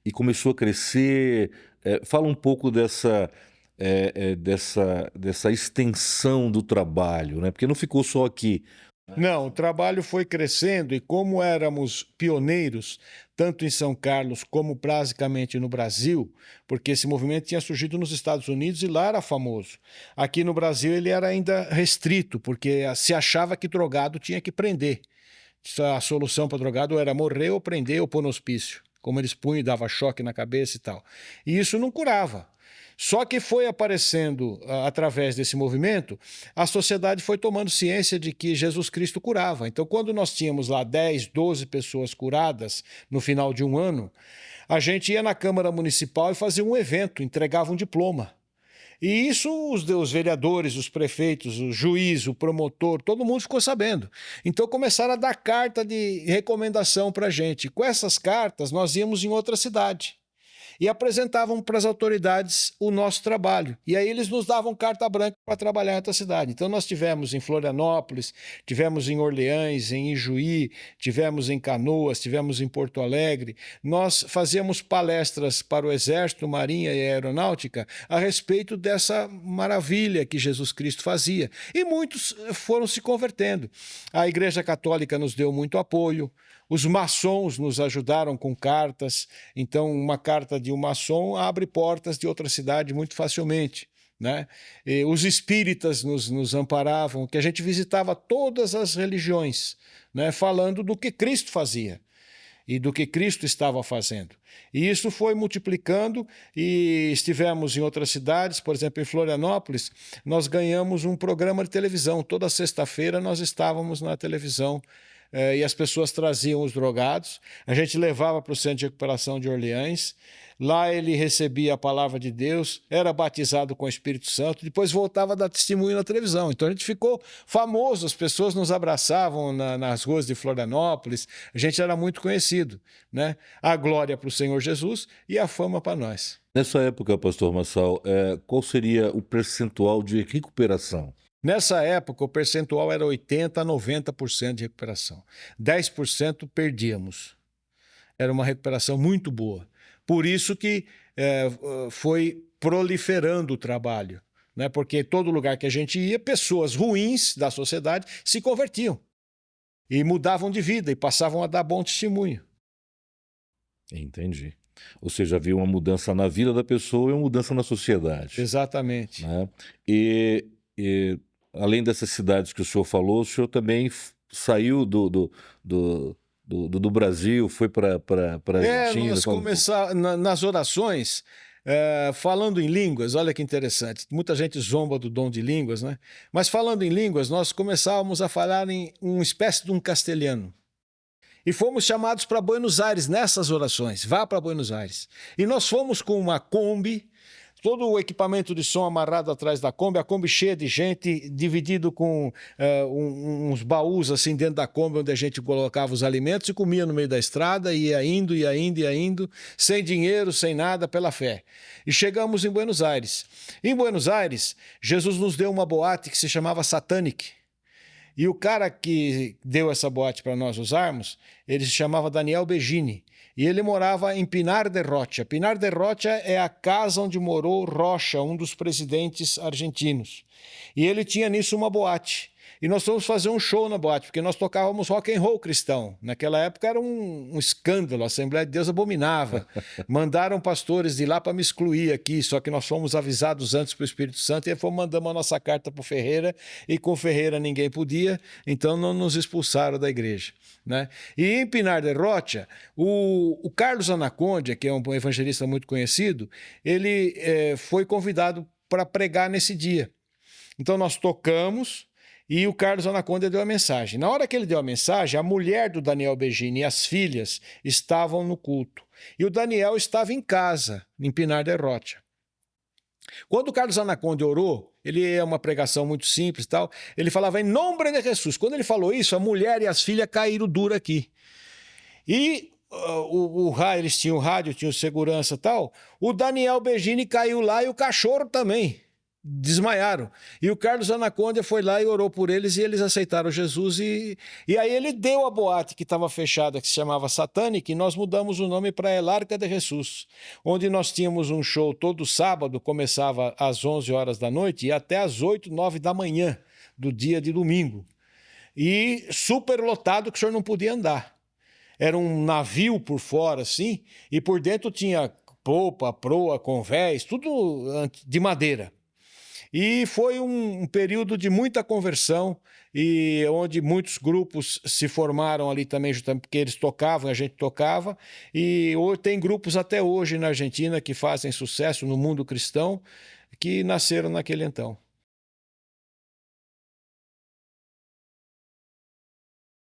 e começou a crescer. Fala um pouco dessa extensão do trabalho, né? Porque não ficou só aqui. Não, o trabalho foi crescendo e como éramos pioneiros, tanto em São Carlos como basicamente no Brasil, porque esse movimento tinha surgido nos Estados Unidos e lá era famoso. Aqui no Brasil ele era ainda restrito, porque se achava que drogado tinha que prender. A solução para drogado era morrer ou prender ou pôr no hospício, como eles punham e dava choque na cabeça e tal. E isso não curava. Só que foi aparecendo, através desse movimento, a sociedade foi tomando ciência de que Jesus Cristo curava. Então, quando nós tínhamos lá 10, 12 pessoas curadas no final de um ano, a gente ia na Câmara Municipal e fazia um evento, entregava um diploma. E isso os vereadores, os prefeitos, o juiz, o promotor, todo mundo ficou sabendo. Então começaram a dar carta de recomendação para a gente. Com essas cartas, nós íamos em outra cidade e apresentavam para as autoridades o nosso trabalho. E aí eles nos davam carta branca para trabalhar em outra cidade. Então nós tivemos em Florianópolis, tivemos em Orleans, em Ijuí, tivemos em Canoas, tivemos em Porto Alegre. Nós fazíamos palestras para o Exército, Marinha e Aeronáutica a respeito dessa maravilha que Jesus Cristo fazia. E muitos foram se convertendo. A Igreja Católica nos deu muito apoio. Os maçons nos ajudaram com cartas, então uma carta de um maçom abre portas de outra cidade muito facilmente, né? E os espíritas nos amparavam, que a gente visitava todas as religiões, né? Falando do que Cristo fazia e do que Cristo estava fazendo. E isso foi multiplicando e estivemos em outras cidades, por exemplo, em Florianópolis, nós ganhamos um programa de televisão. Toda sexta-feira nós estávamos na televisão e as pessoas traziam os drogados. A gente levava para o Centro de Recuperação de Orleans. Lá ele recebia a palavra de Deus, era batizado com o Espírito Santo, depois voltava a dar testemunho na televisão. Então a gente ficou famoso, as pessoas nos abraçavam nas ruas de Florianópolis, a gente era muito conhecido, né? A glória para o Senhor Jesus e a fama para nós. Nessa época, pastor Marçal, qual seria o percentual de recuperação? Nessa época, o percentual era 80% a 90% de recuperação. 10% perdíamos. Era uma recuperação muito boa. Por isso que foi proliferando o trabalho, né? Porque todo lugar que a gente ia, pessoas ruins da sociedade se convertiam e mudavam de vida e passavam a dar bom testemunho. Entendi. Ou seja, havia uma mudança na vida da pessoa e uma mudança na sociedade. Exatamente. Né? E além dessas cidades que o senhor falou, o senhor também saiu do Brasil, foi para a Argentina? Nós começamos nas orações, falando em línguas, olha que interessante. Muita gente zomba do dom de línguas, né? Mas falando em línguas, nós começávamos a falar em uma espécie de um castelhano. E fomos chamados para Buenos Aires nessas orações. Vá para Buenos Aires. E nós fomos com uma Kombi, todo o equipamento de som amarrado atrás da Kombi, a Kombi cheia de gente, dividido com uns baús assim dentro da Kombi, onde a gente colocava os alimentos e comia no meio da estrada, e ia indo, ia indo, ia indo, sem dinheiro, sem nada, pela fé. E chegamos em Buenos Aires. Em Buenos Aires, Jesus nos deu uma boate que se chamava Satanic. E o cara que deu essa boate para nós usarmos, ele se chamava Daniel Begini. E ele morava em Pinar de Rocha. Pinar de Rocha é a casa onde morou Rocha, um dos presidentes argentinos. E ele tinha nisso uma boate. E nós fomos fazer um show na boate, porque nós tocávamos rock and roll cristão. Naquela época era um escândalo, a Assembleia de Deus abominava. Mandaram pastores de lá para me excluir aqui, só que nós fomos avisados antes para o Espírito Santo e mandamos a nossa carta para o Ferreira, e com o Ferreira ninguém podia, então não nos expulsaram da igreja. Né? E em Pinar de Rocha, o Carlos Anacondia, que é um evangelista muito conhecido, ele foi convidado para pregar nesse dia. Então nós tocamos e o Carlos Anacondia deu a mensagem. Na hora que ele deu a mensagem, a mulher do Daniel Begini e as filhas estavam no culto. E o Daniel estava em casa, em Pinar de Rocha. Quando o Carlos Anacondia orou, ele é uma pregação muito simples e tal, ele falava em nome de Jesus. Quando ele falou isso, a mulher e as filhas caíram duro aqui. E eles tinham rádio, tinham segurança e tal, o Daniel Begini caiu lá e o cachorro também. desmaiaram. E o Carlos Anaconda foi lá e orou por eles e eles aceitaram Jesus. E aí ele deu a boate que estava fechada, que se chamava Satânica, e nós mudamos o nome para El Arca de Jesus, onde nós tínhamos um show todo sábado, começava às 11 horas da noite e até às 8, 9 da manhã do dia de domingo. E super lotado que o senhor não podia andar. Era um navio por fora, assim, e por dentro tinha popa, proa, convés, tudo de madeira. E foi um período de muita conversão, e onde muitos grupos se formaram ali também, justamente porque eles tocavam, a gente tocava, e tem grupos até hoje na Argentina que fazem sucesso no mundo cristão, que nasceram naquele então.